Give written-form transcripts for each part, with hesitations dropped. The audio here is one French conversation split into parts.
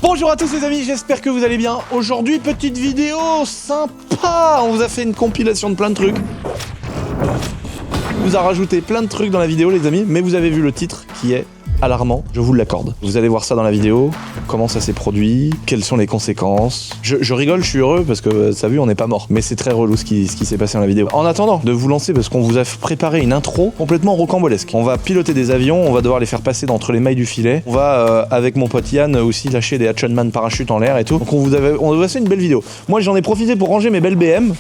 Bonjour à tous les amis, j'espère que vous allez bien. Aujourd'hui, petite vidéo sympa. On vous a fait une compilation de plein de trucs. On vous a rajouté plein de trucs dans la vidéo les amis, mais vous avez vu le titre qui est alarmant, je vous l'accorde. Vous allez voir ça dans la vidéo, comment ça s'est produit, quelles sont les conséquences. Je rigole, je suis heureux parce que ça vu, on n'est pas mort. Mais c'est très relou ce qui s'est passé dans la vidéo. En attendant de vous lancer, parce qu'on vous a préparé une intro complètement rocambolesque. On va piloter des avions, on va devoir les faire passer d'entre les mailles du filet. On va, avec mon pote Yann, aussi lâcher des Action Man parachutes en l'air et tout. Donc on vous a fait une belle vidéo. Moi j'en ai profité pour ranger mes belles BM.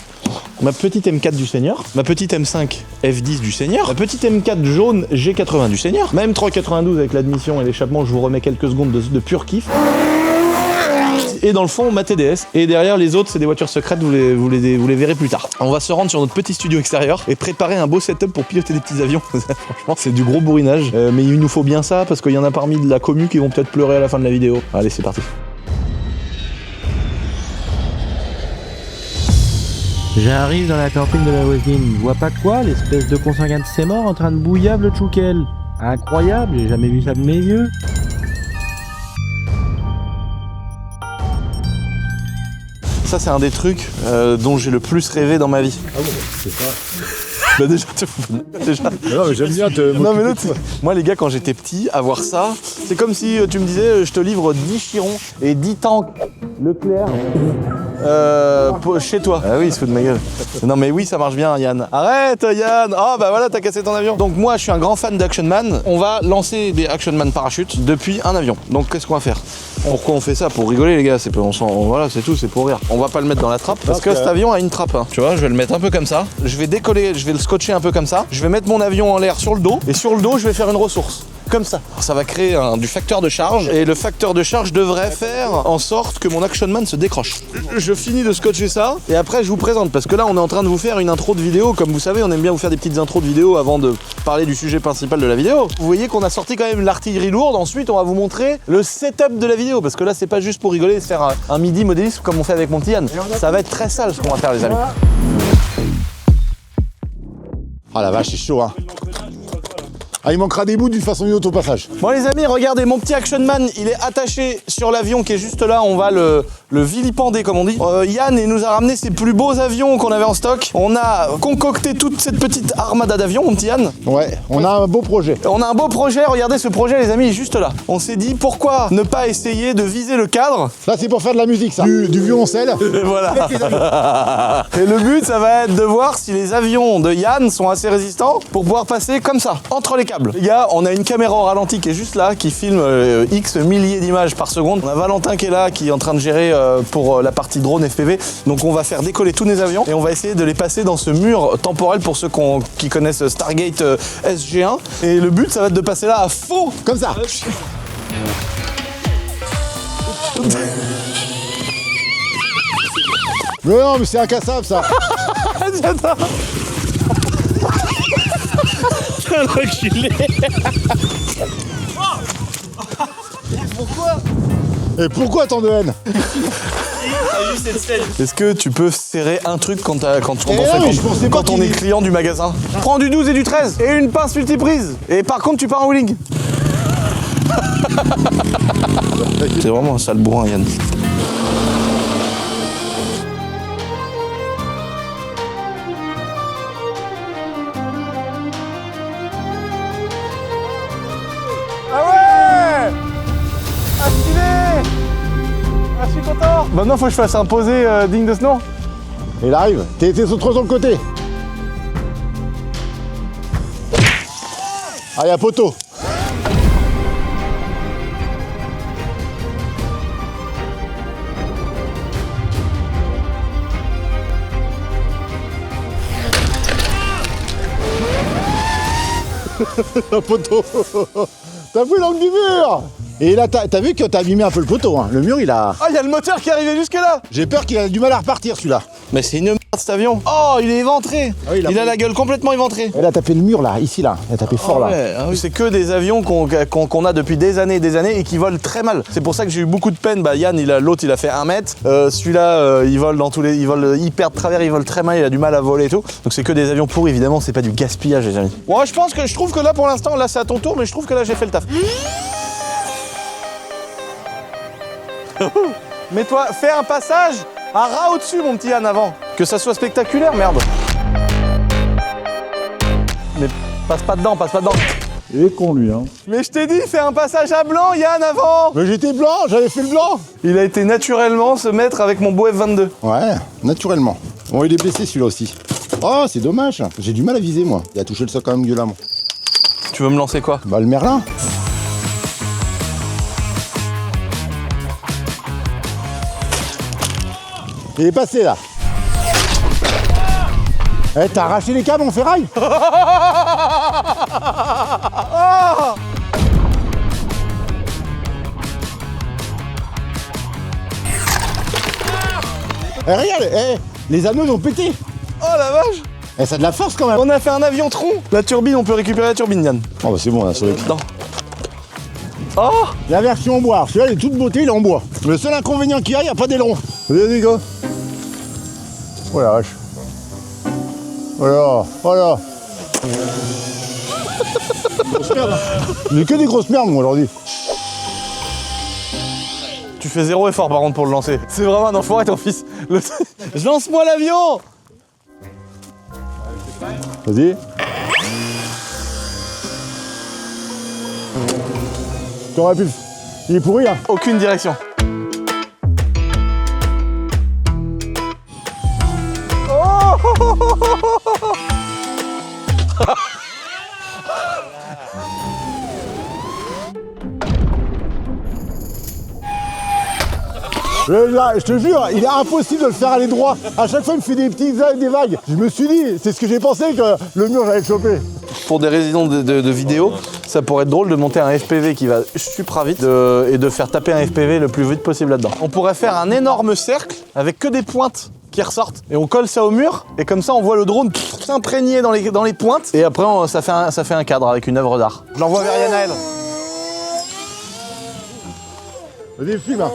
Ma petite M4 du Seigneur, ma petite M5 F10 du Seigneur, ma petite M4 jaune G80 du Seigneur, ma M392 avec l'admission et l'échappement, je vous remets quelques secondes de pur kiff. Et dans le fond, ma TDS. Et derrière, les autres, c'est des voitures secrètes, vous les verrez plus tard. On va se rendre sur notre petit studio extérieur et préparer un beau setup pour piloter des petits avions. Franchement, c'est du gros bourrinage. Mais il nous faut bien ça, parce qu'il y en a parmi de la commu qui vont peut-être pleurer à la fin de la vidéo. Allez, c'est parti. J'arrive dans la campine de la voisine, vois pas quoi, l'espèce de consanguin de ses morts en train de bouillable le tchoukel. Incroyable, j'ai jamais vu ça de mes yeux. Ça, c'est un des trucs dont j'ai le plus rêvé dans ma vie. Ah bon, c'est ça. Bah déjà, déjà. Non mais j'aime bien te Non mais l'autre, moi les gars quand j'étais petit, avoir ça, c'est comme si tu me disais je te livre 10 chirons et 10 tanks Leclerc chez toi. Ah oui, il se fout de ma gueule. Non mais oui, ça marche bien Yann. Arrête Yann. Ah bah voilà, t'as cassé ton avion. Donc moi je suis un grand fan d'Action Man. On va lancer des Action Man parachutes depuis un avion. Donc qu'est-ce qu'on va faire? Pourquoi on fait ça? Pour rigoler les gars, voilà, c'est tout, c'est pour rire. On va pas le mettre dans la trappe parce que cet avion a une trappe. Hein. Tu vois, je vais le mettre un peu comme ça. Je vais décoller, je vais le scotcher un peu comme ça. Je vais mettre mon avion en l'air sur le dos et sur le dos, je vais faire une ressource. Comme ça. Ça va créer du facteur de charge et le facteur de charge devrait faire en sorte que mon Action Man se décroche. Je finis de scotcher ça et après je vous présente parce que là on est en train de vous faire une intro de vidéo. Comme vous savez, on aime bien vous faire des petites intros de vidéo avant de parler du sujet principal de la vidéo. Vous voyez qu'on a sorti quand même l'artillerie lourde. Ensuite on va vous montrer le setup de la vidéo parce que là c'est pas juste pour rigoler et se faire un midi modéliste comme on fait avec mon petit Yann. Ça va être très sale ce qu'on va faire les amis. Ah la vache, c'est chaud hein. Ah, il manquera des bouts d'une façon ou d'une autre au passage. Bon les amis, regardez, mon petit Action Man, il est attaché sur l'avion qui est juste là, on va le vilipender comme on dit. Yann, il nous a ramené ses plus beaux avions qu'on avait en stock. On a concocté toute cette petite armada d'avions, mon petit Yann. Ouais, on a un beau projet. On a un beau projet, regardez ce projet les amis, il est juste là. On s'est dit, pourquoi ne pas essayer de viser le cadre? Ça c'est pour faire de la musique ça. Du violoncelle. Et voilà. Et le but, ça va être de voir si les avions de Yann sont assez résistants pour pouvoir passer comme ça, entre les câbles. Les gars, on a une caméra au ralenti qui est juste là, qui filme X milliers d'images par seconde. On a Valentin qui est là, qui est en train de gérer pour la partie drone FPV. Donc on va faire décoller tous les avions et on va essayer de les passer dans ce mur temporel pour ceux qui connaissent Stargate SG1. Et le but, ça va être de passer là à fond. Comme ça. Mais non, mais c'est incassable ça. Attends. Et pourquoi tant de haine? Est-ce que tu peux serrer un truc quand on est client du magasin? Prends du 12 et du 13 et une pince multiprise. Et par contre, tu pars en wheeling. C'est vraiment un sale bourrin, Yann. Ah ouais! Ah stylé! Ah je suis content! Maintenant faut que je fasse un posé digne de ce nom. Il arrive. T'es trop sur le côté. Ah y'a poteau. Un poteau. T'as vu l'angle du mur? Et là, t'as vu que t'as abîmé un peu le poteau, hein. Le mur, il a... Ah, il y a le moteur qui est arrivé jusque là. J'ai peur qu'il a du mal à repartir, celui-là. Mais c'est une merde cet avion. Oh, il est éventré. Ah oui, il a la gueule complètement éventrée. Il a tapé le mur, là, ici, là. Il a tapé fort, là. Ouais, ah oui. C'est que des avions qu'on a depuis des années et des années et qui volent très mal. C'est pour ça que j'ai eu beaucoup de peine. Bah, Yann, l'autre, il a fait 1 mètre. Celui-là, il vole dans tous les... Il vole hyper de travers, il vole très mal, il a du mal à voler et tout. Donc c'est que des avions pourris, évidemment, c'est pas du gaspillage, les amis. Ouais, je trouve que là, pour l'instant, là, c'est à ton tour, mais je trouve que là, j'ai fait le taf. Mets-toi, fais un passage à ras au-dessus, mon petit Yann, avant. Que ça soit spectaculaire, merde. Mais passe pas dedans, passe pas dedans. Il est con lui, hein. Mais je t'ai dit, fais un passage à blanc, Yann, avant. Mais j'étais blanc, j'avais fait le blanc. Il a été naturellement se mettre avec mon beau F22. Ouais, naturellement. Bon, il est blessé celui-là aussi. Oh, c'est dommage. J'ai du mal à viser, moi. Il a touché le sol quand même violemment. Tu veux me lancer quoi? Bah, le Merlin. Il est passé là. Eh, t'as arraché les câbles en ferraille? Eh, regarde, les anneaux ils ont pété. Oh la vache! Eh, ça a de la force quand même. On a fait un avion tronc. La turbine, on peut récupérer la turbine, Yann. Oh, bah c'est bon, on a sauvé le Non. Oh! La version en bois. Celui-là, il est toute beauté, il est en bois. Le seul inconvénient qu'il y a, il n'y a pas d'aileron. Vas-y, gars. Oh la vache. Voilà, voilà. Grosse merde. J'ai que des grosses merdes, moi, aujourd'hui. Tu fais zéro effort par contre pour le lancer. C'est vraiment un enfoiré ton fils. Je lance-moi l'avion! Vas-y. T'aurais pu. Il est pourri, hein. Aucune direction. Là, je te jure, il est impossible de le faire aller droit. À chaque fois, il me fait des petits des vagues. Je me suis dit, c'est ce que j'ai pensé que le mur, j'allais le choper. Pour des raisons de vidéo, ça pourrait être drôle de monter un FPV qui va super vite et de faire taper un FPV le plus vite possible là-dedans. On pourrait faire un énorme cercle avec que des pointes qui ressortent. Et on colle ça au mur et comme ça on voit le drone s'imprégner dans les pointes. Et après ça fait un cadre avec une œuvre d'art. Je l'envoie vers Yanaël. Vas-y, filme. Hein.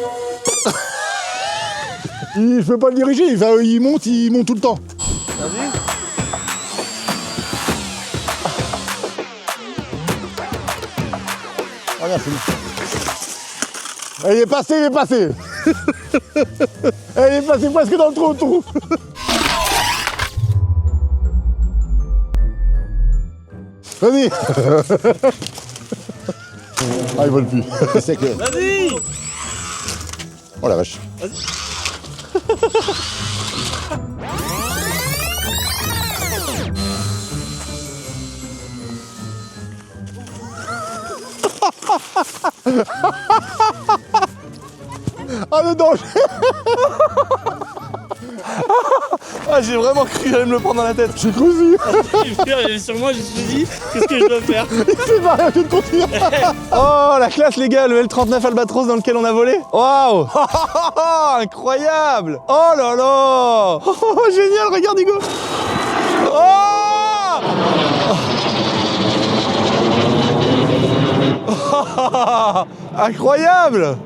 Je peux pas le diriger, il monte tout le temps. Vas-y. Regarde, filme. Il est passé, il est passé. Il est passé presque dans le trou. Vas-y. Ah, il vole plus. C'est que... Vas-y. Oh la vache. Vas-y. Ah le danger. Ah, j'ai vraiment cru qu'il allait me le prendre dans la tête. J'ai cru aussi. Sur moi, je me suis dit, qu'est-ce que je dois faire? C'est pas rien que de continuer. Oh, la classe les gars, le L39 Albatros dans lequel on a volé. Waouh. Incroyable. Oh là là. Oh, génial, regarde Hugo. Oh. Incroyable.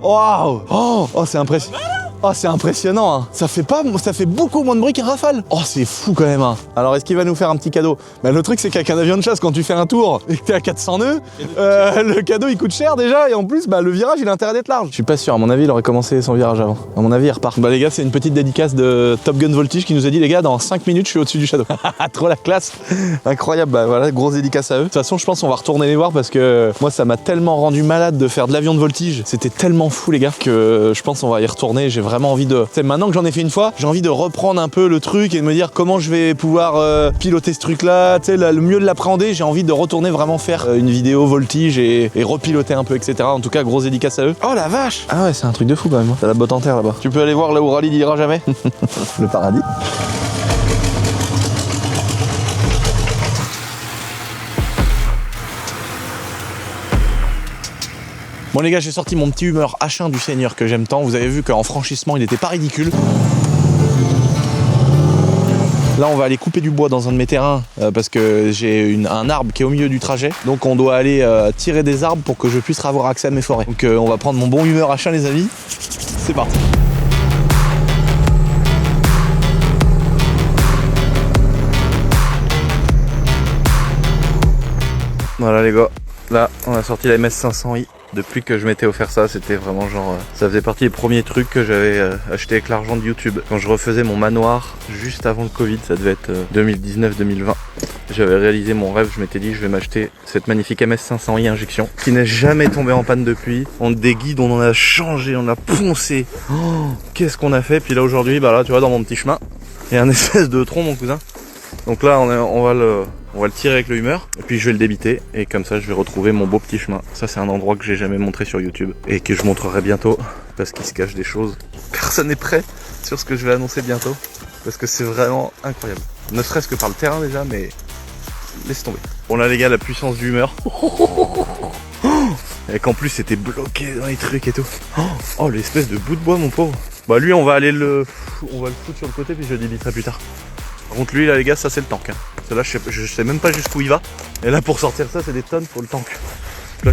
Waouh. Oh, c'est impressionnant. Oh, c'est impressionnant, hein. Ça fait beaucoup moins de bruit qu'un Rafale. Oh, c'est fou quand même, hein. Alors, est-ce qu'il va nous faire un petit cadeau? Bah, le truc, c'est qu'avec un avion de chasse, quand tu fais un tour et que t'es à 400 nœuds, le cadeau, il coûte cher déjà. Et en plus, bah, le virage, il a intérêt d'être large. Je suis pas sûr. À mon avis, il aurait commencé son virage avant. À mon avis, il repart. Bah, les gars, c'est une petite dédicace de Top Gun Voltige qui nous a dit, les gars, dans 5 minutes, je suis au-dessus du Shadow. Trop la classe. Incroyable. Bah, voilà, grosse dédicace à eux. De toute façon, je pense qu'on va retourner les voir parce que moi, ça m'a tellement rendu malade de faire de l'avion de voltige. C'était tellement fou, les gars, que je pense qu'on va y retourner. J'ai vraiment envie de... Maintenant que j'en ai fait une fois, j'ai envie de reprendre un peu le truc et de me dire comment je vais pouvoir piloter ce truc-là, tu sais, le mieux de l'appréhender. J'ai envie de retourner vraiment faire une vidéo voltige et repiloter un peu, etc. En tout cas, grosse dédicace à eux. Oh la vache! Ah ouais, c'est un truc de fou quand même. T'as la botte en terre là-bas. Tu peux aller voir là où Rally n'ira jamais. Le paradis. Bon les gars, j'ai sorti mon petit humeur H1 du Seigneur que j'aime tant. Vous avez vu qu'en franchissement, il n'était pas ridicule. Là, on va aller couper du bois dans un de mes terrains parce que j'ai un arbre qui est au milieu du trajet. Donc on doit aller tirer des arbres pour que je puisse avoir accès à mes forêts. Donc on va prendre mon bon humeur H1 les amis. C'est parti. Voilà les gars, là on a sorti la MS500i. Depuis que je m'étais offert ça, c'était vraiment genre... ça faisait partie des premiers trucs que j'avais acheté avec l'argent de YouTube. Quand je refaisais mon manoir, juste avant le Covid, ça devait être 2019-2020. J'avais réalisé mon rêve, je m'étais dit je vais m'acheter cette magnifique MS500i injection qui n'est jamais tombée en panne depuis. On des guides, on en a changé, on a poncé. Oh, qu'est-ce qu'on a fait? Puis là aujourd'hui, bah là tu vois dans mon petit chemin, il y a un espèce de tronc mon cousin. Donc là on va le tirer avec le Hummer et puis je vais le débiter et comme ça je vais retrouver mon beau petit chemin. Ça c'est un endroit que j'ai jamais montré sur YouTube et que je montrerai bientôt parce qu'il se cache des choses. Personne n'est prêt sur ce que je vais annoncer bientôt parce que c'est vraiment incroyable. Ne serait-ce que par le terrain déjà, mais laisse tomber. Bon là les gars, la puissance du Hummer. Et qu'en plus c'était bloqué dans les trucs et tout. Oh l'espèce de bout de bois mon pauvre. Bah lui on va le foutre sur le côté puis je le débiterai plus tard. Par contre lui là les gars, ça c'est le tank. Là je sais même pas jusqu'où il va. Et là pour sortir ça c'est des tonnes, faut le tank.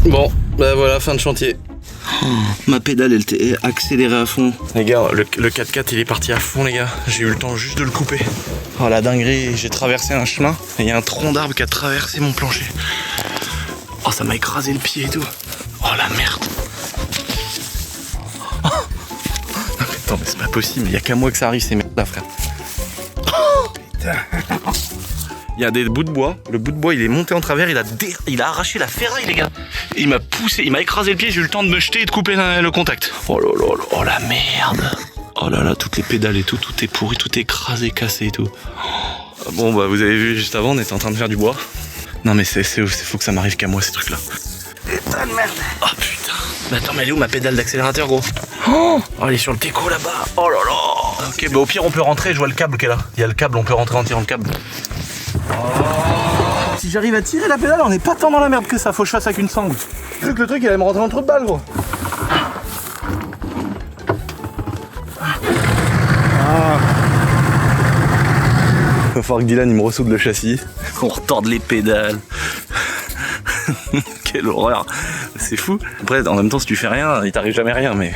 Bon bah voilà, fin de chantier. Ma pédale elle était accélérée à fond. Les gars, le 4x4 il est parti à fond les gars. J'ai eu le temps juste de le couper. Oh la dinguerie, j'ai traversé un chemin et il y a un tronc d'arbre qui a traversé mon plancher. Oh ça m'a écrasé le pied et tout. Oh la merde. Oh. Non, mais attends mais c'est pas possible, il y a qu'à moi que ça arrive ces merdes là frère. Oh, putain. Il y a des bouts de bois, le bout de bois il est monté en travers, il a arraché la ferraille les gars. Il m'a poussé, il m'a écrasé le pied, j'ai eu le temps de me jeter et de couper le contact. Oh là là là, oh la merde. Oh là là, toutes les pédales et tout est pourri, tout est écrasé, cassé et tout. Bon bah vous avez vu juste avant, on était en train de faire du bois. Non mais faut que ça m'arrive qu'à moi ces trucs là. Putain de merde. Oh putain. Mais attends mais elle est où ma pédale d'accélérateur gros? Oh elle est sur le teco là-bas. Oh là là. Ok bah au pire on peut rentrer, je vois le câble qui est là. Il y a le câble, on peut rentrer en tirant le câble. Oh. Si j'arrive à tirer la pédale, on est pas tant dans la merde que ça, faut que je fasse avec une sangle. Vu que le truc il allait me rentrer dans le trou de balle gros. Il va falloir que Dylan il me ressoude le châssis. On retorde les pédales. Quelle horreur. C'est fou. Après en même temps si tu fais rien, il t'arrive jamais rien mais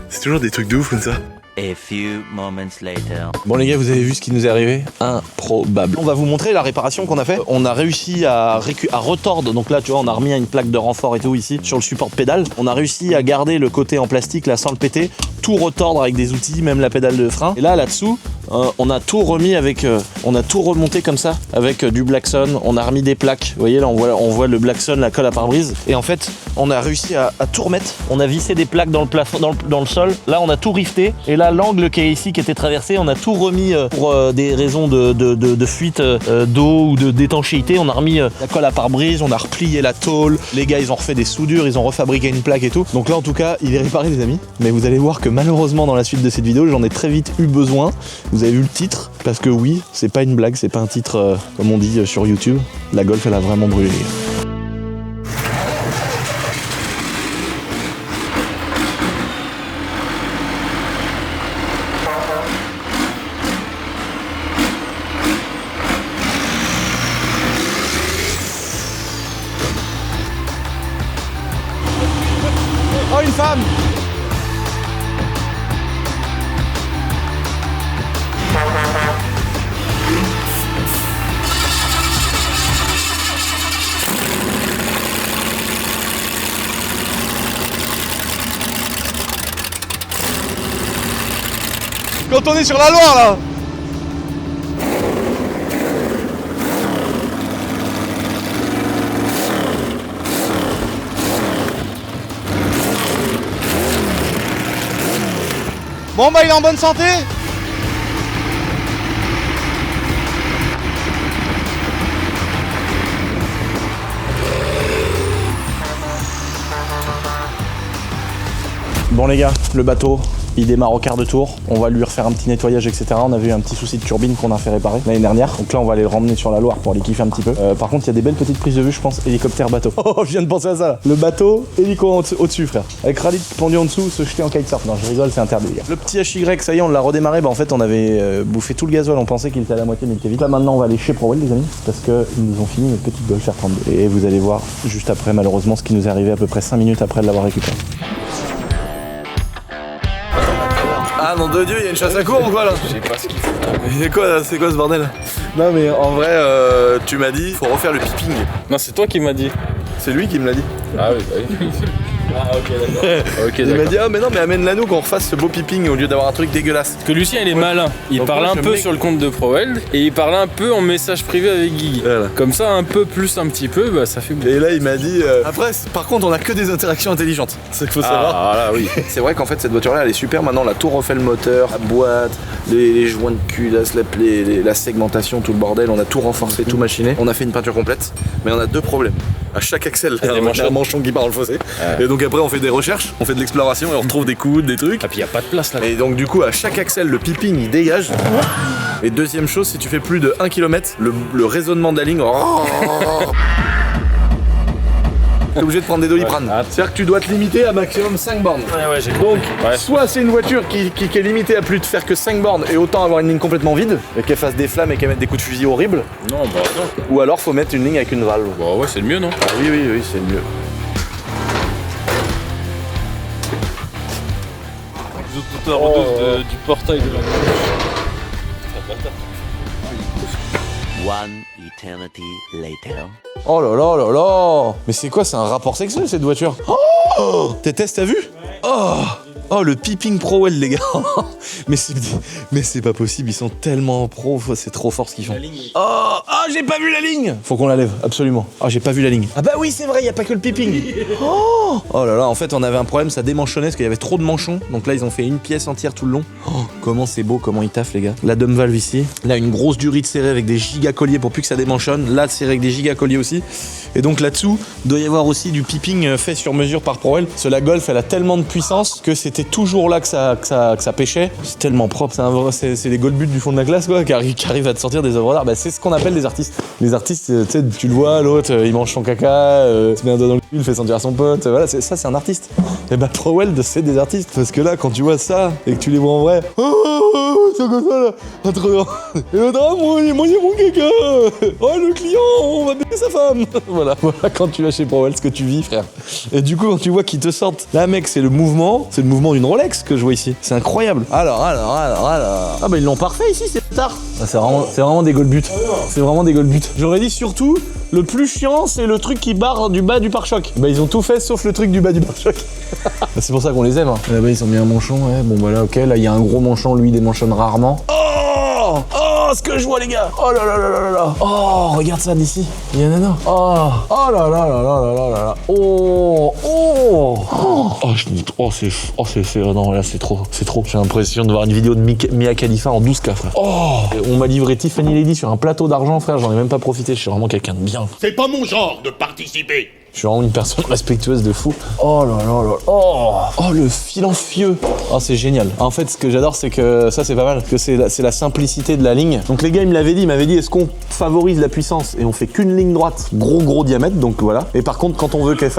c'est toujours des trucs de ouf comme ça. A few moments later. Bon les gars, vous avez vu ce qui nous est arrivé? Improbable. On va vous montrer la réparation qu'on a fait. On a réussi à retordre, donc là tu vois on a remis une plaque de renfort et tout ici sur le support de pédale. On a réussi à garder le côté en plastique là sans le péter, tout retordre avec des outils, même la pédale de frein. Et là-dessous, on a tout remis avec, on a tout remonté comme ça avec du Blackson. On a remis des plaques. Vous voyez là on voit le Blackson, la colle à pare-brise. Et en fait on a réussi à tout remettre. On a vissé des plaques dans le plafond, dans le sol. Là on a tout rifté. Et là l'angle qui est ici, qui était traversé, on a tout remis pour des raisons de fuite d'eau ou d'étanchéité. On a remis la colle à pare-brise, on a replié la tôle. Les gars ils ont refait des soudures, ils ont refabriqué une plaque et tout. Donc là en tout cas il est réparé les amis. Mais vous allez voir que malheureusement dans la suite de cette vidéo j'en ai très vite eu besoin. Vous avez vu le titre, parce que oui c'est pas une blague, c'est pas un titre comme on dit sur YouTube. La Golf elle a vraiment brûlé les gars. Oh une femme. Quand on est sur la Loire là. Bon bah il est en bonne santé. Bon les gars, le bateau il démarre au quart de tour, on va lui refaire un petit nettoyage etc. On avait eu un petit souci de turbine qu'on a fait réparer l'année dernière. Donc là on va aller le ramener sur la Loire pour aller kiffer un petit peu. Par contre il y a des belles petites prises de vue je pense, hélicoptère bateau. Oh je viens de penser à ça là. Le bateau, hélico au-dessus frère. Avec Khalid pendu en dessous, se jeter en kitesurf. Non je rigole, c'est interdit les gars. Le petit HY, ça y est on l'a redémarré, bah en fait on avait bouffé tout le gasoil, on pensait qu'il était à la moitié mais il était vite. Là maintenant on va aller chez ProWell les amis, parce qu'ils nous ont fini notre petite Golf R32. Et vous allez voir juste après malheureusement ce qui nous est arrivé à peu près 5 minutes après de l'avoir récupéré. Ah nom de Dieu, il y a une chasse à courre ou quoi là? Je sais pas ce qu'il faut. C'est quoi là? C'est quoi ce bordel? Non mais en vrai, tu m'as dit faut refaire le piping. Non, c'est toi qui m'as dit. C'est lui qui me l'a dit. Ah oui, bah oui. Ah ok d'accord. Ok Il m'a d'accord. dit ah mais non mais amène-la nous qu'on refasse ce beau peeping au lieu d'avoir un truc dégueulasse. Parce que Lucien il est malin. Il Donc parle moi, un je peu mets- sur le compte de ProWeld et il parle un peu en message privé avec Guigui. Voilà. Comme ça un peu plus un petit peu, bah ça fait bon. Et là il m'a dit après par contre on a que des interactions intelligentes. C'est ce qu'il faut savoir. Ah là oui. C'est vrai qu'en fait cette voiture là elle est super, maintenant on a tout refait le moteur, la boîte, les joints de culasse, la segmentation, tout le bordel, on a tout renforcé, tout machiné, on a fait une peinture complète, mais on a deux problèmes. À chaque axle, il y a un manchon qui part dans le fossé. Et donc après on fait des recherches, on fait de l'exploration et on retrouve des coudes, des trucs. Ah puis y a pas de place là. Et donc du coup à chaque axle le peeping il dégage. Et deuxième chose, si tu fais plus de 1 km, le raisonnement de la ligne t'es obligé de prendre des Doliprane. C'est-à-dire que tu dois te limiter à maximum 5 bornes. Ouais j'ai Donc, Ouais. soit c'est une voiture qui est limitée à plus de faire que 5 bornes et autant avoir une ligne complètement vide et qu'elle fasse des flammes et qu'elle mette des coups de fusil horribles, Non bah non. ou alors faut mettre une ligne avec une valve. Bah ouais c'est le mieux non. Ah oui, c'est mieux. Du portail de la One eternity later. Oh là là là là. Mais c'est quoi, c'est un rapport sexuel cette voiture? Oh, tes tests, t'as vu? Oh, le peeping ProWeld les gars. mais c'est pas possible, ils sont tellement pro, c'est trop fort ce qu'ils font. J'ai pas vu la ligne. Faut qu'on la lève, absolument. J'ai pas vu la ligne. Ah bah oui, c'est vrai, y a pas que le peeping. Oh là là, en fait on avait un problème, ça démanchonnait parce qu'il y avait trop de manchons. Donc là ils ont fait une pièce entière tout le long. Comment c'est beau, comment ils taffent les gars. La dumb valve ici. Là une grosse durite serrée avec des giga colliers pour plus que ça démanchonne. Là serré avec des giga colliers aussi. Et donc là-dessous, doit y avoir aussi du peeping fait sur mesure par ProWeld. Parce que la Golf elle a tellement de puissance que c'était toujours là que ça pêchait. C'est tellement propre, c'est les Goldbuts du fond de la classe quoi, qui arrivent à te sortir des œuvres d'art. Bah, c'est ce qu'on appelle des artistes. Les artistes, tu sais, tu le vois, l'autre il mange son caca, se met un doigt dans le cul, il fait sentir à son pote. Voilà, ça c'est un artiste. Et bah ProWeld c'est des artistes. Parce que là quand tu vois ça et que tu les vois en vrai, c'est comme ça là, entre et l'autre, moi il mange mon caca. Oh le client, on va baiser sa femme. Voilà quand tu vas chez ProWeld ce que tu vis frère. Et du coup quand tu vois qu'ils te sortent, là mec c'est le mouvement d'une Rolex que je vois ici. C'est incroyable. Alors. Ah bah ils l'ont parfait ici, c'est tard. C'est vraiment des Goldbuts. C'est vraiment des Goldbuts. J'aurais dit surtout, le plus chiant c'est le truc qui barre du bas du pare-choc. Bah ils ont tout fait sauf le truc du bas du pare-choc. C'est pour ça qu'on les aime. Hein. Là-bas ils ont mis un manchon, ouais. Bon bah là ok, là il y a un gros manchon, lui il démanchonne rarement. Oh, ce que je vois les gars. Oh là là là là là. Oh, regarde ça d'ici. Il y en a un. Oh là là là là là là là. Non là c'est trop. J'ai l'impression de voir une vidéo de Mia Khalifa en 12K frère. Et on m'a livré Tiffany Lady sur un plateau d'argent frère, j'en ai même pas profité, je suis vraiment quelqu'un de bien. C'est pas mon genre de participer. Je suis vraiment une personne respectueuse de fou. Oh là là là. Oh le filancieux. Oh c'est génial. En fait ce que j'adore c'est que ça c'est pas mal, que c'est la simplicité de la ligne. Donc les gars ils m'avaient dit est-ce qu'on favorise la puissance et on fait qu'une ligne droite, gros diamètre, donc voilà. Et par contre quand on veut qu'elle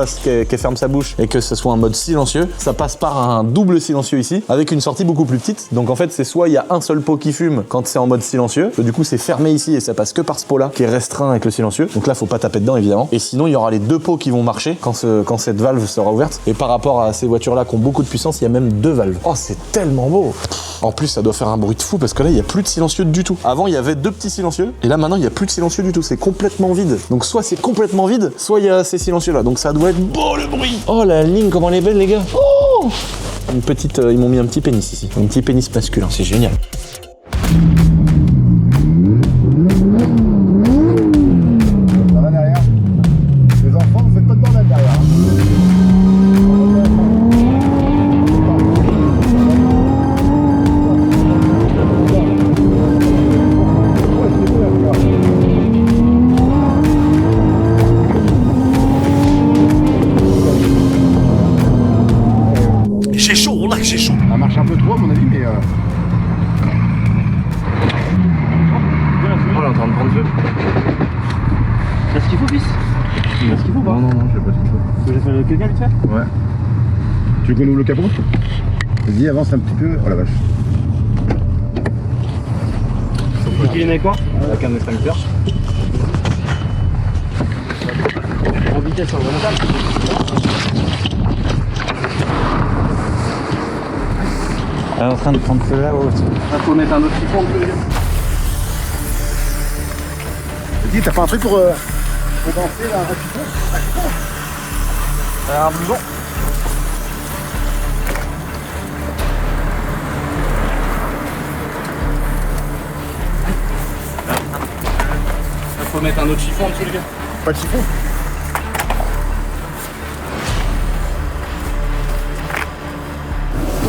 ferme sa bouche et que ce soit un mode silencieux, ça passe par un double silencieux ici, avec une sortie beaucoup plus petite. Donc en fait c'est soit il y a un seul pot qui fume quand c'est en mode silencieux, du coup c'est fermé ici et ça passe que par ce pot là qui est restreint avec le silencieux. Donc là faut pas taper dedans évidemment. Et sinon il y aura les deux pots qui vont marcher quand cette valve sera ouverte. Et par rapport à ces voitures là qui ont beaucoup de puissance, il y a même deux valves. Oh c'est tellement beau. En plus ça doit faire un bruit de fou parce que là il y a plus de silencieux du tout. Avant il y avait deux petits silencieux et là maintenant il y a plus de silencieux du tout, c'est complètement vide. Donc soit c'est complètement vide, soit il y a ces silencieux là. Donc ça doit être beau le bruit. Oh la ligne comment elle est belle les gars. Oh une petite, ils m'ont mis un petit pénis ici, un petit pénis masculin, c'est génial. Ça va derrière. Les enfants, vous faites pas de bordel derrière. J'ai chaud, là, j'ai chaud. Ça marche un peu trop à mon avis, mais Oh là en train de prendre feu. T'as ce qu'il faut, fils? T'as ce qu'il faut pas? non, je sais pas ce qu'il faut. Que j'ai fait quelqu'un vite fait? Ouais. Tu veux qu'on ouvre le capot? Vas-y, avance un petit peu. Oh la vache. Faut qu'il aimait quoi? Avec un extincteur. En vitesse horizontale. Elle est en train de prendre feu là, ouais. Il faut mettre un autre siphon de plus. Vas-y, t'as fait un truc pour danser là, un petit peu? Un blouson. mettre un autre chiffon en dessous, les gars. Pas de chiffon.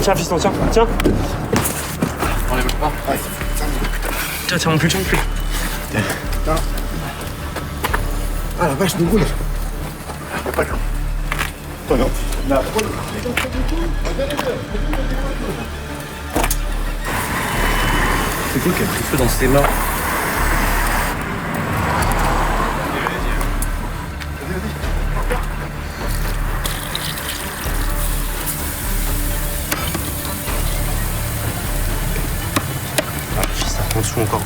Tiens, fiston, tiens, tiens. On les veut pas. Tiens, tiens, mon plus, tiens, mon plus. Ah la vache, nous roule. Pas grave. Toi non. C'est quoi qui a pris feu dans ses mains? Ça prend dessous encore.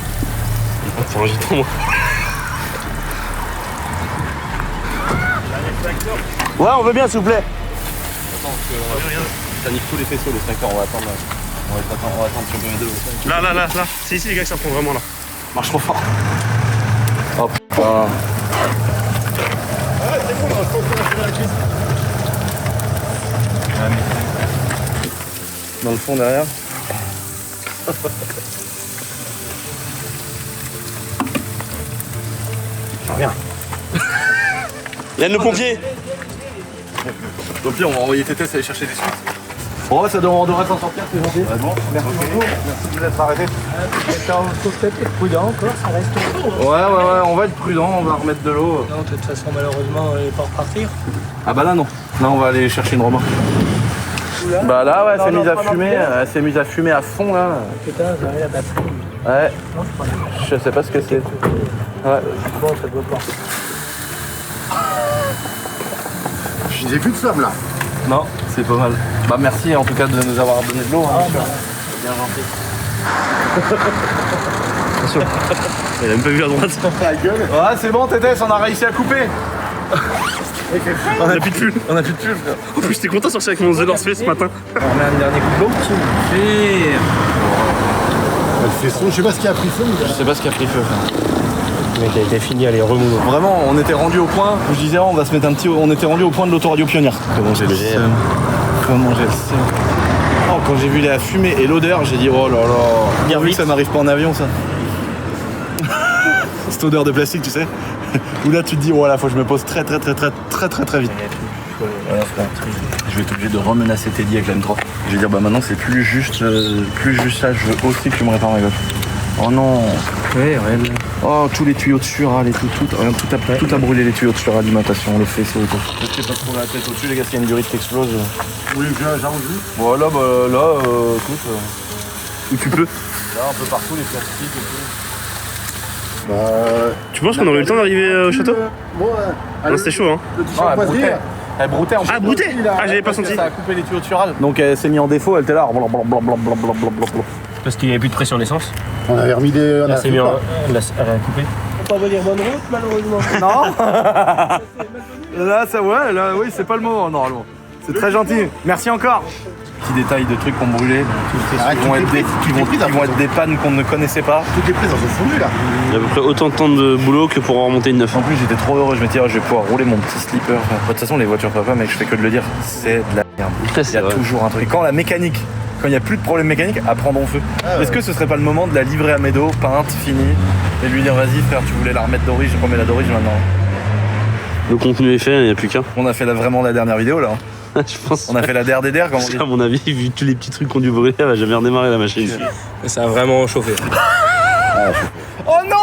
Faut un gitan, moi. Ouais, on veut bien, s'il vous plaît. Ça nique tous les faisceaux, le 5 heures, on va attendre. On va attendre sur le 2. Là. C'est ici, les gars, que ça prend vraiment là. Marche trop fort. Oh putain. Dans le fond derrière. Yann le pompier. Au pire, on va envoyer tes tests aller chercher des suites. Oh, ça devrait s'en sortir, c'est gentil. Bon, Merci beaucoup. Merci de vous être arrêté. Faut peut-être être prudent encore, ça reste. Ouais, on va être prudent, on va remettre de l'eau. Non, de toute façon, malheureusement, il n'est pas repartir. Ah bah là non. Là on va aller chercher une remorque. Bah là ouais, elle s'est mise à fumer, elle s'est mise à fumer à fond là. Putain, j'avais la batterie. Ouais. Je sais pas ce que c'est. Ouais. Bon, ça doit pas. J'ai plus de flamme là. Non, c'est pas mal. Bah merci en tout cas de nous avoir donné de l'eau. Hein, c'est bien gentil. Il a même pas vu à droite. La gueule. Ouais c'est bon Tétès, on a réussi à couper. On a plus de pull. On a plus de pull frère. En plus, j'étais content de sortir avec mon The North Face ce matin. On met un dernier coup de l'eau. Elle fait son, je sais pas ce qui a pris feu. Je sais pas ce qui a pris feu. Mais t'as été fini à les remouler. Vraiment, on était rendu au point où je disais on va se mettre un petit. On était rendu au point de l'autoradio pionnière. Comment j'ai le seum. Comment j'ai le seum. Oh quand j'ai vu la fumée et l'odeur, j'ai dit oh là là. Bien vu que ça m'arrive pas en avion ça. Cette odeur de plastique, tu sais. Où là tu te dis voilà, faut que je me pose très vite. Voilà, frère. Je vais être obligé de remenacer Teddy avec la M3. Je vais dire bah maintenant c'est plus juste ça, je veux aussi que tu me répares ma gueule. Oh non. Ouais. Oh tous les tuyaux de sural et tout a brûlé les tuyaux de suralimentation, le faisceau et tout. Mettez pas trop la tête au-dessus les gars, s'il y a une durite qui explose. Oui, j'arrange juste. Voilà bah là écoute. Où tu peux. Là un peu partout les plastiques et tout. Bah. Tu penses qu'on aurait eu le temps d'arriver au château? Bon, Non, c'était chaud, hein. Le t-shirt poitrine. Elle broutait en fait. Ah, brouté. Ah, j'avais pas senti. Ça a coupé les tuyaux de sural. Donc elle s'est mise en défaut, elle était là. Parce qu'il n'y avait plus de pression d'essence. On avait remis des. Elle s'est mis en. Elle a coupé. On peut pas venir bonne route, malheureusement. Non. Là ça ouais, là oui c'est pas le moment normalement. C'est très gentil. Merci encore. Petits détails de trucs qu'on brûlait, Arrête, qui vont être des pannes qu'on ne connaissait pas. Tout est pris dans ce fondu là. Il y a à peu près autant de temps de boulot que pour en remonter une neuve. En plus j'étais trop heureux, je me disais je vais pouvoir rouler mon petit slipper. Enfin, de toute façon les voitures papa mec je fais que de le dire, c'est de la merde. Il y a toujours un truc. Et quand la mécanique, quand il n'y a plus de problème mécanique, apprendons feu. Est-ce que ce serait pas le moment de la livrer à Médo, peinte, finie, et lui dire vas-y frère tu voulais la remettre d'origine, je remets la d'origine maintenant. Le contenu est fait, il n'y a plus qu'un. On a fait vraiment la dernière vidéo là. Je pense. On a fait la DRDR comme on dit. À mon avis, vu tous les petits trucs qu'on dû brûler, elle va jamais redémarrer la machine. Ça a vraiment chauffé. Oh non.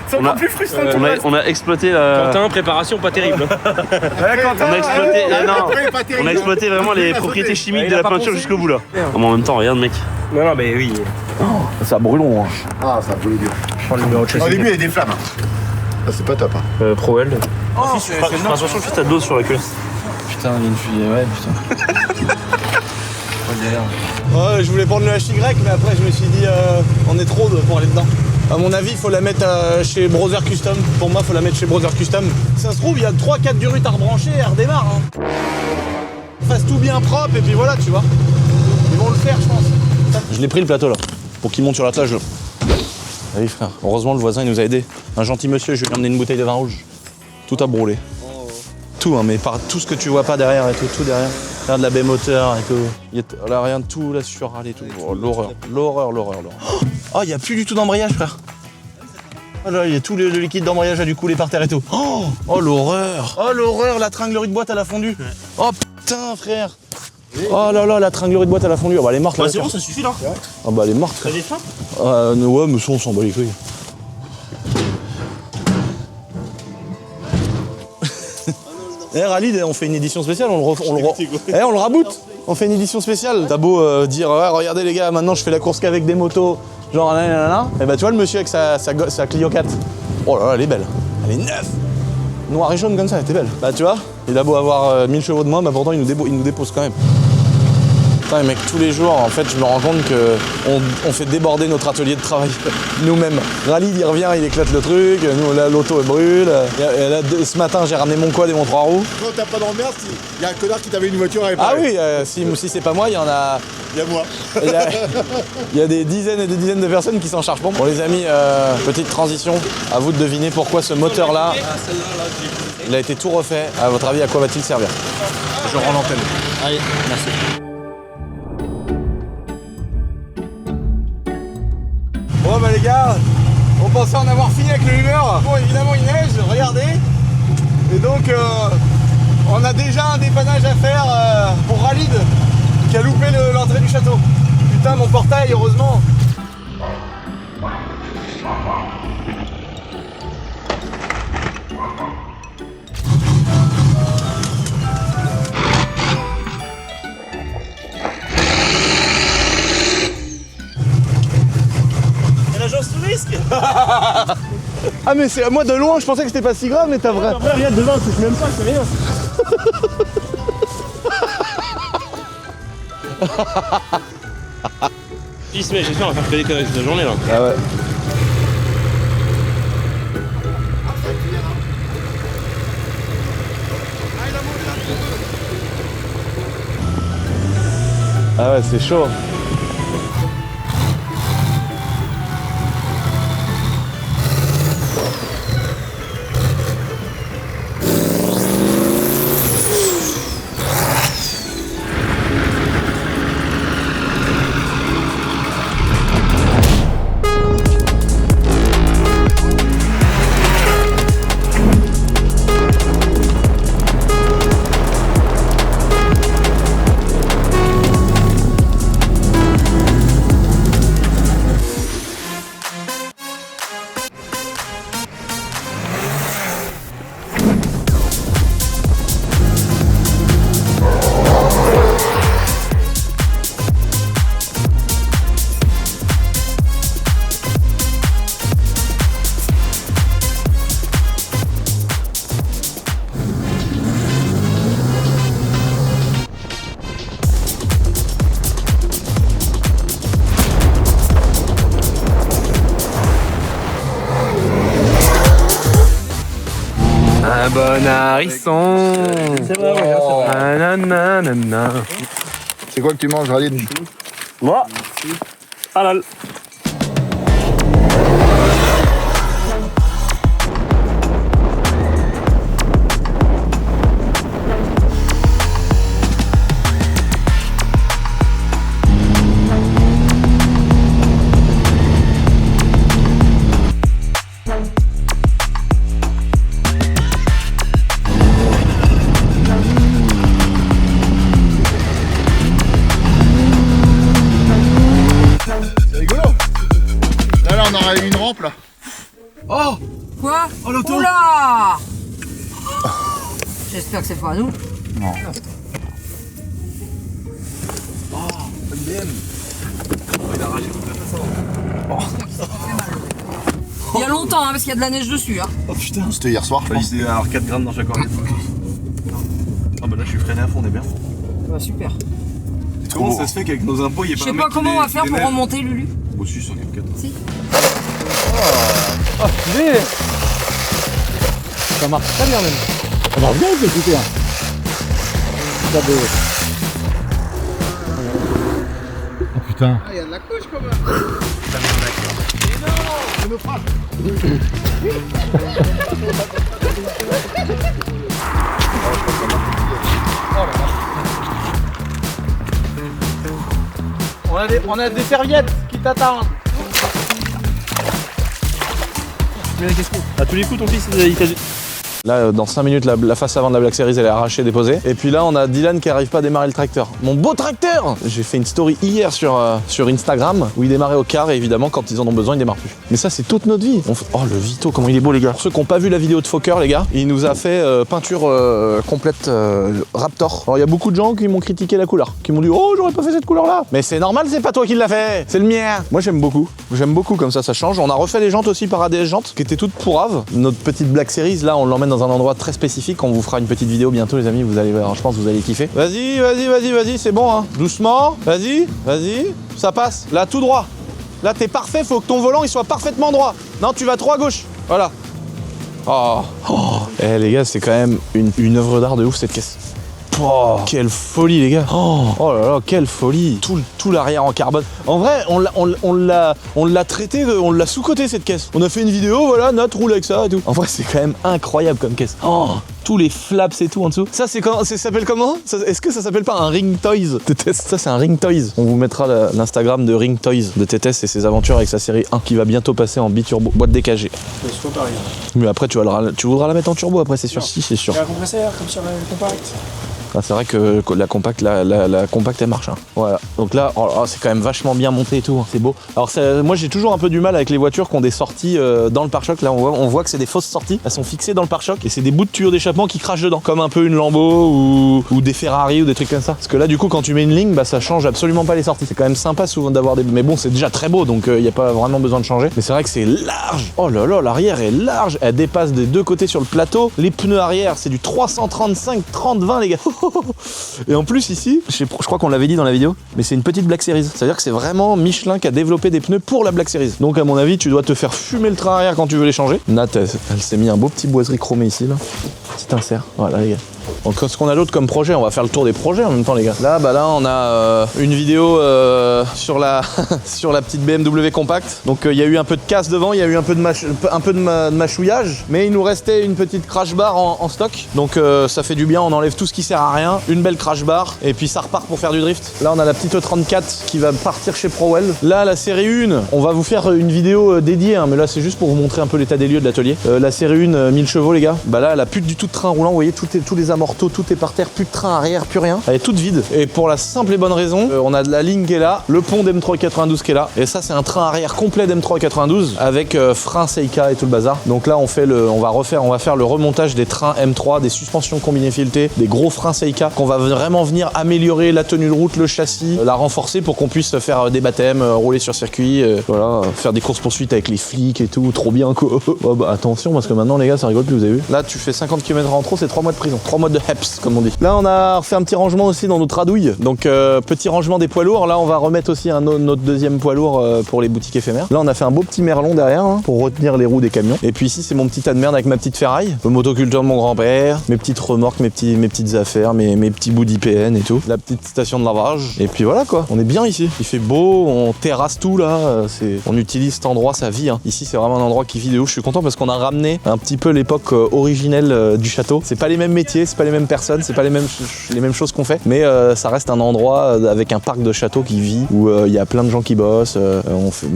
C'est encore plus frustrant que tout le reste. On a exploité la. Quentin, préparation pas terrible. Ouais, Quentin, On a exploité, Pas terrible. on a exploité vraiment les propriétés chimiques de la peinture jusqu'au bout là. Oh, mais en même temps, regarde mec. Non, mais oui. Ça brûlons. Hein. Ah, ça brûle bien. Prends le numéro de châssis. Au début, il y avait des flammes. Ah, c'est pas top. Hein. Pro L. Fais attention, fais ta dose sur la cuisse. Putain, il y a une fille, ouais, putain. Ouais, je voulais prendre le HY, mais après je me suis dit, on est trop pour aller dedans. À mon avis, il faut la mettre chez Brother Custom. Pour moi, il faut la mettre chez Brother Custom. Ça se trouve, il y a 3-4 durutes à rebrancher et elle redémarre. Hein. Fasse tout bien propre et puis voilà, tu vois. Ils vont le faire, je pense. Je l'ai pris le plateau là, pour qu'il monte sur la plage. Ah oui, frère. Heureusement, le voisin il nous a aidés. Un gentil monsieur, je lui ai emmené une bouteille de vin rouge. Tout a brûlé. Tout, hein, mais par tout ce que tu vois pas derrière et tout derrière. Regarde la baie moteur et tout. Là, rien de tout, là, sur et tout. Oh, l'horreur. Oh, il n'y a plus du tout d'embrayage, frère. Oh là, il y a tout le liquide d'embrayage a dû couler par terre et tout. Oh l'horreur. Oh l'horreur, la tringlerie de boîte elle a fondu. Oh putain frère. Oh là là, la tringlerie de boîte elle a fondu. Oh, bah elle est morte là. C'est bon, ça suffit là. Oh bah elle est morte. T'as des frappes? Ouais, mais ça on s'en bat les couilles. Eh Ralid, on fait une édition spéciale, on le raboute. On fait une édition spéciale. T'as beau dire, ouais, regardez les gars, maintenant je fais la course qu'avec des motos, genre nanana. Et bah tu vois le monsieur avec sa Clio 4. Oh là là, elle est belle. Elle est neuve. Noir et jaune comme ça, elle était belle. Bah tu vois, il a beau avoir 1000 chevaux de moins, bah pourtant il nous dépose quand même. Putain, mec, tous les jours, en fait, je me rends compte qu'on fait déborder notre atelier de travail nous-mêmes. Ralid, il revient, il éclate le truc, nous, là, l'auto, elle brûle. Et là, ce matin, j'ai ramené mon quad et mon 3 roues. Quand t'as pas d'emmerde, il y a un connard qui t'avait une voiture à Ah réparer. oui, si c'est pas moi, il y en a... Il y a moi. Il y a des dizaines et des dizaines de personnes qui s'en chargent. Bon, les amis, petite transition. À vous de deviner pourquoi ce moteur-là, il a été tout refait. À votre avis, à quoi va-t-il servir? Je rends l'antenne. Allez, merci. Bon bah les gars, on pensait en avoir fini avec le humeur. Bon évidemment il neige, regardez. Et donc on a déjà un dépannage à faire pour Ralid qui a loupé l'entrée du château. Putain mon portail heureusement. Ah mais c'est moi de loin je pensais que c'était pas si grave mais t'as vrai. Après, regarde devant, touche même pas, c'est rien. Mais j'espère on va faire que des conneries toute la journée là. Ah ouais. Ah ouais c'est chaud. Un bon harrisson. C'est vrai, ouais, c'est vrai. Nanana. C'est quoi que tu manges, Ralid? Moi, halal. C'est rigolo. Là, on aurait eu une rampe là. Oh Quoi? Oh l'auto. Oula! J'espère que c'est pas à nous. Non. Il y a longtemps, hein, parce qu'il y a de la neige dessus. Hein. Oh putain. C'était hier soir, je pense. Il avoir 4 grammes dans chaque oreille. Ah bah là je suis freiné à fond, on est bien. Bah, super. Comment ça se fait qu'avec nos impôts il y a Je pas un sais mec pas comment on va faire pour remonter. remonter, Lulu. Aussi sur les 4. Si. Oh, stylé. Ça marche très bien même. Ça marche bien, écoutez. Oh putain. Ah, il y a de la couche quand même. On a des serviettes qui t'attendent. Mais qu'est-ce que... À tous les coups, ton fils, il t'a dit. Là, dans 5 minutes, la face avant de la Black Series, elle est arrachée, déposée. Et puis là, on a Dylan qui arrive pas à démarrer le tracteur. Mon beau tracteur! J'ai fait une story hier sur Instagram où il démarrait au quart et évidemment, quand ils en ont besoin, il démarre plus. Mais ça, c'est toute notre vie. Oh, le Vito, comment il est beau, les gars. Pour ceux qui n'ont pas vu la vidéo de Fokker, les gars, il nous a fait peinture complète Raptor. Alors, il y a beaucoup de gens qui m'ont critiqué la couleur, qui m'ont dit, oh, j'aurais pas fait cette couleur-là. Mais c'est normal, c'est pas toi qui l'as fait, c'est le mien. Moi, j'aime beaucoup. J'aime beaucoup comme ça change. On a refait les jantes aussi par ADS Jantes, qui étaient toutes pourraves. Notre petite Black Series, là, on l'emmène dans un endroit très spécifique. On vous fera une petite vidéo bientôt, les amis. Vous allez voir, je pense que vous allez kiffer. Vas-y, c'est bon, hein. Doucement. Vas-y. Ça passe. Là, tout droit. Là, t'es parfait. Faut que ton volant, il soit parfaitement droit. Non, tu vas trop à gauche. Voilà. Oh. Eh, les gars, c'est quand même une œuvre d'art de ouf, cette caisse. Oh, quelle folie, les gars. Oh là là, quelle folie. Tout l'arrière en carbone. En vrai, on l'a traité, on l'a sous-coté, cette caisse. On a fait une vidéo, voilà, Note roule avec ça et tout. En vrai, c'est quand même incroyable comme caisse. Oh, tous les flaps et tout en dessous. Ça, ça s'appelle comment? Est-ce que ça s'appelle pas un Ring Toys de Tétès? Ça, c'est un Ring Toys. On vous mettra l'Instagram de Ring Toys de Tétès et ses aventures avec sa série 1 qui va bientôt passer en biturbo, boîte DKG. Mais après, tu voudras la mettre en turbo après, c'est sûr. Si, c'est sûr. Il y a un compresseur comme sur le compact. Ah, c'est vrai que la compacte, la compacte elle marche. Hein. Voilà. Donc là, c'est quand même vachement bien monté et tout. Hein. C'est beau. Alors moi j'ai toujours un peu du mal avec les voitures qui ont des sorties dans le pare-choc. Là on voit que c'est des fausses sorties. Elles sont fixées dans le pare-choc et c'est des bouts de tuyaux d'échappement qui crachent dedans. Comme un peu une Lambo ou des Ferrari ou des trucs comme ça. Parce que là du coup quand tu mets une ligne, bah ça change absolument pas les sorties. C'est quand même sympa souvent d'avoir des... Mais bon c'est déjà très beau donc il n'y a pas vraiment besoin de changer. Mais c'est vrai que c'est large. Oh là là, l'arrière est large. Elle dépasse des deux côtés sur le plateau. Les pneus arrière c'est du 335 30-20 les gars. Et en plus ici, je crois qu'on l'avait dit dans la vidéo, mais c'est une petite Black Series. Ça veut dire que c'est vraiment Michelin qui a développé des pneus pour la Black Series. Donc à mon avis, tu dois te faire fumer le train arrière quand tu veux les changer. Nat, elle s'est mis un beau petit boiserie chromé ici, là. Petit insert. Voilà les gars. Donc ce qu'on a d'autre comme projet, on va faire le tour des projets en même temps les gars. Là on a une vidéo sur la sur la petite BMW compacte. Donc il y a eu un peu de casse devant, il y a eu un peu de mâchouillage, mais il nous restait une petite crash bar en stock. Donc ça fait du bien, on enlève tout ce qui sert à rien, une belle crash bar et puis ça repart pour faire du drift. Là on a la petite E34 qui va partir chez Prowell. Là la série 1, on va vous faire une vidéo dédiée hein, mais là c'est juste pour vous montrer un peu l'état des lieux de l'atelier. La série 1 1000 chevaux les gars. Bah là elle a plus du tout de train roulant, vous voyez tous les amortos, tout est par terre, plus de train arrière, plus rien. Elle est toute vide. Et pour la simple et bonne raison, on a de la ligne qui est là, le pont d'M392 qui est là. Et ça, c'est un train arrière complet d'M392 avec frein Seika et tout le bazar. Donc là, on va faire le remontage des trains M3, des suspensions combinées filetées, des gros freins Seika qu'on va vraiment venir améliorer la tenue de route, le châssis, la renforcer pour qu'on puisse faire des baptêmes, rouler sur circuit, voilà, faire des courses poursuites avec les flics et tout, trop bien quoi. Oh, bah, attention parce que maintenant les gars, ça rigole plus, vous avez vu. Là, tu fais 50 km en trop, c'est 3 mois de prison, 3 mois de HEPS comme on dit. Là on a fait un petit rangement aussi dans notre radouille, donc petit rangement des poids lourds. Là on va remettre aussi notre deuxième poids lourd pour les boutiques éphémères. Là on a fait un beau petit merlon derrière hein, pour retenir les roues des camions. Et puis ici c'est mon petit tas de merde avec ma petite ferraille, le motoculteur de mon grand-père, mes petites remorques, mes petites affaires, mes petits bouts d'IPN et tout, la petite station de lavage. Et puis voilà quoi, on est bien ici, il fait beau, on terrasse tout là, on utilise cet endroit, ça vit hein. Ici c'est vraiment un endroit qui vit de ouf. Je suis content parce qu'on a ramené un petit peu l'époque originelle du château. C'est pas les mêmes métiers, c'est pas les mêmes personnes, c'est pas les mêmes choses qu'on fait, mais ça reste un endroit avec un parc de château qui vit, où il y a plein de gens qui bossent,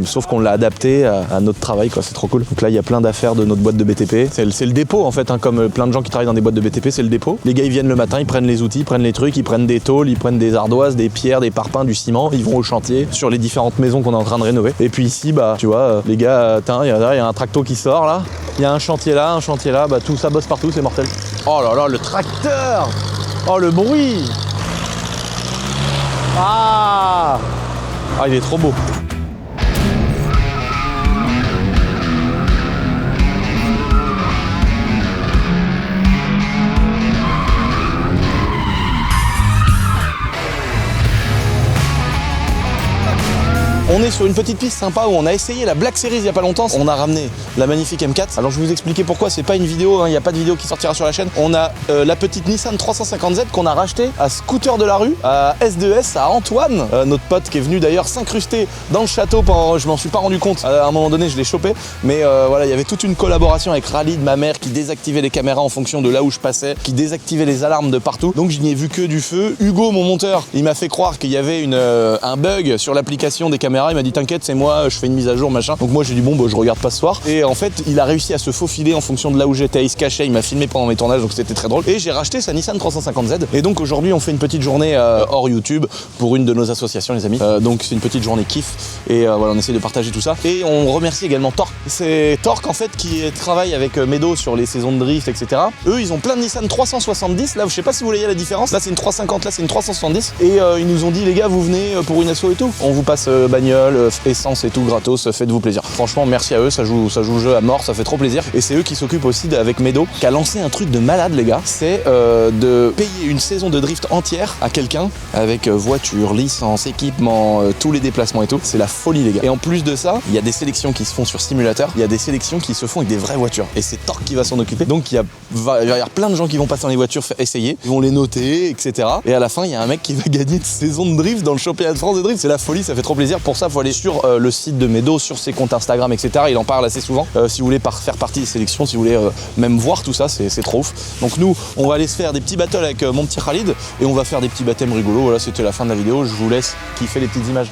sauf qu'on l'a adapté à notre travail quoi, c'est trop cool. Donc là il y a plein d'affaires de notre boîte de BTP, c'est le dépôt en fait hein, comme plein de gens qui travaillent dans des boîtes de BTP, c'est le dépôt. Les gars ils viennent le matin, ils prennent les outils, ils prennent les trucs, ils prennent des tôles, ils prennent des ardoises, des pierres, des parpaings, du ciment, ils vont au chantier sur les différentes maisons qu'on est en train de rénover. Et puis ici bah tu vois les gars, il y a un tracto qui sort là, il y a un chantier là, bah tout ça bosse partout, c'est mortel. Oh là là le tracteur. Oh le bruit. Ah il est trop beau. On est sur une petite piste sympa où on a essayé la Black Series il y a pas longtemps. On a ramené la magnifique M4. Alors je vais vous expliquer pourquoi, c'est pas une vidéo, il n'y a pas de vidéo qui sortira sur la chaîne. On a la petite Nissan 350Z qu'on a racheté à Scooter de la rue, à S2S, à Antoine, notre pote qui est venu d'ailleurs s'incruster dans le château pendant, je m'en suis pas rendu compte, à un moment donné je l'ai chopé. Mais voilà, il y avait toute une collaboration avec Rally de ma mère qui désactivait les caméras en fonction de là où je passais, qui désactivait les alarmes de partout. Donc je n'y ai vu que du feu. Hugo, mon monteur, il m'a fait croire qu'il y avait un bug sur l'application des caméras. caméra, il m'a dit t'inquiète, c'est moi, je fais une mise à jour, machin. Donc moi j'ai dit bon, bah, je regarde pas ce soir. Et en fait, il a réussi à se faufiler en fonction de là où j'étais, il se cachait, il m'a filmé pendant mes tournages, donc c'était très drôle. Et j'ai racheté sa Nissan 350Z. Et donc aujourd'hui, on fait une petite journée hors YouTube pour une de nos associations, les amis. Donc c'est une petite journée kiff. Et voilà, on essaie de partager tout ça. Et on remercie également Torque. C'est Torque en fait qui travaille avec Medo sur les saisons de drift, etc. Eux, ils ont plein de Nissan 370. Là, je sais pas si vous voyez la différence. Là, c'est une 350, là, c'est une 370. Et ils nous ont dit, les gars, vous venez pour une asso et tout. On vous passe bagnole, essence et tout gratos. Faites-vous plaisir. Franchement, merci à eux. Ça joue le jeu à mort. Ça fait trop plaisir. Et c'est eux qui s'occupent aussi avec Medo, qui a lancé un truc de malade, les gars. C'est de payer une saison de drift entière à quelqu'un avec voiture, licence, équipement, tous les déplacements et tout. C'est la folie, les gars. Et en plus de ça, il y a des sélections qui se font sur simulateur. Il y a des sélections qui se font avec des vraies voitures. Et c'est Torque qui va s'en occuper. Donc il va y avoir plein de gens qui vont passer dans les voitures, essayer, ils vont les noter, etc. Et à la fin, il y a un mec qui va gagner une saison de drift dans le championnat de France de drift. C'est la folie, ça fait trop plaisir. Pour ça, il faut aller sur le site de Medo, sur ses comptes Instagram, etc. Il en parle assez souvent. Si vous voulez faire partie des sélections, si vous voulez même voir tout ça, c'est trop ouf. Donc nous, on va aller se faire des petits battles avec mon petit Khalid et on va faire des petits baptêmes rigolos. Voilà, c'était la fin de la vidéo. Je vous laisse kiffer les petites images.